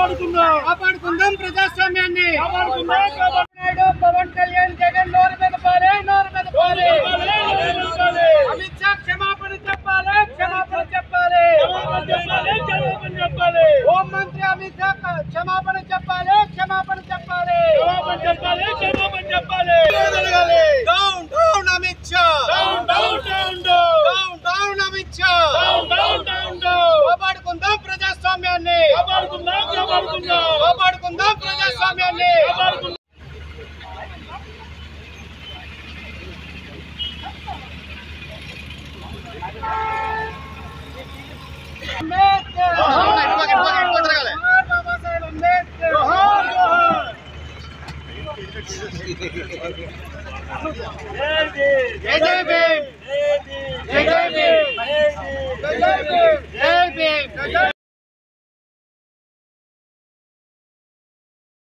కాపాడుకుందాం ప్రజాస్వామ్యాన్ని. పవన్ కళ్యాణ్ జగన్ నోరు మెదపాలి. అమిత్ షా క్షమాపణ చెప్పాలి. హోం మంత్రి అమిత్ షా క్షమాపణ చెప్పాలి. Down down Amit Shah. Down Amit Shah. కాపాడుకుందాం ప్రజాస్వామ్యాన్ని. కాపాడుకుందాం ప్రజాస్వామ్యాన్ని.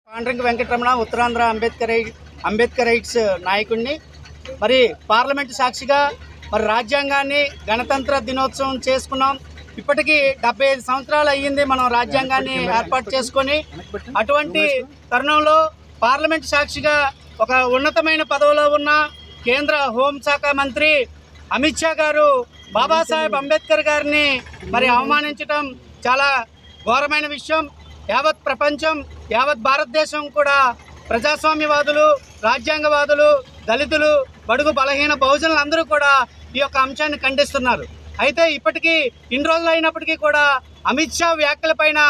పాండ్రంగి వెంకటరమణ ఉత్తరాంధ్ర అంబేద్కరైట్స్ నాయకుడిని. మరి పార్లమెంటు సాక్షిగా మరి రాజ్యాంగాన్ని గణతంత్ర దినోత్సవం చేసుకున్నాం. ఇప్పటికీ 75 సంవత్సరాలు అయ్యింది మనం రాజ్యాంగాన్ని ఏర్పాటు చేసుకొని. అటువంటి తరుణంలో పార్లమెంటు సాక్షిగా ఒక ఉన్నతమైన పదవిలో ఉన్న కేంద్ర హోంశాఖ మంత్రి అమిత్ షా గారు బాబాసాహెబ్ అంబేద్కర్ గారిని మరి అవమానించడం చాలా ఘోరమైన విషయం. యావత్ ప్రపంచం, యావత్ భారతదేశం కూడా ప్రజాస్వామ్యవాదులు, రాజ్యాంగవాదులు, దళితులు, బడుగు బలహీన బహుజనులు అందరూ కూడా ఈ యొక్క అంశాన్ని ఖండిస్తున్నారు. అయితే ఇప్పటికీ ఇన్ని రోజులు అయినప్పటికీ కూడా అమిత్ షా వ్యాఖ్యలపైన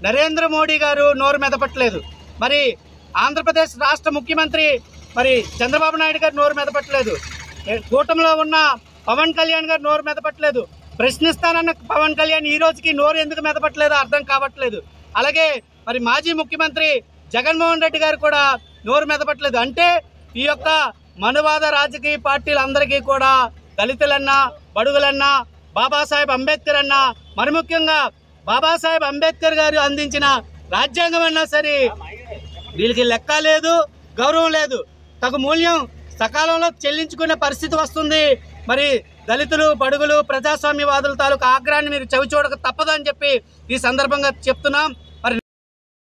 నరేంద్ర మోడీ గారు నోరు మెదపట్లేదు. మరి ఆంధ్రప్రదేశ్ రాష్ట్ర ముఖ్యమంత్రి మరి చంద్రబాబు నాయుడు గారు నోరు మెదపట్లేదు. కూటమిలో ఉన్న పవన్ కళ్యాణ్ గారు నోరు మెదపట్లేదు. ప్రశ్నిస్తానన్న పవన్ కళ్యాణ్ ఈ రోజుకి నోరు ఎందుకు మెదపట్లేదో అర్థం కావట్లేదు. అలాగే మరి మాజీ ముఖ్యమంత్రి జగన్మోహన్ రెడ్డి గారు కూడా నోరు మెదపట్లేదు. అంటే ఈ యొక్క మనువాద రాజకీయ పార్టీలందరికీ కూడా దళితులన్నా, బడుగులన్నా, బాబాసాహెబ్ అంబేద్కర్ అన్నా, మరి ముఖ్యంగా బాబాసాహెబ్ అంబేద్కర్ గారు అందించిన రాజ్యాంగం అన్నా సరే వీళ్ళకి లెక్క లేదు, గౌరవం లేదు. తగు మూల్యం సకాలంలో చెల్లించుకునే పరిస్థితి వస్తుంది. మరి దళితులు, బడుగులు, ప్రజాస్వామ్యవాదుల తాలూకు ఆగ్రహాన్ని మీరు చవిచూడక తప్పదని చెప్పి ఈ సందర్భంగా చెప్తున్నాం.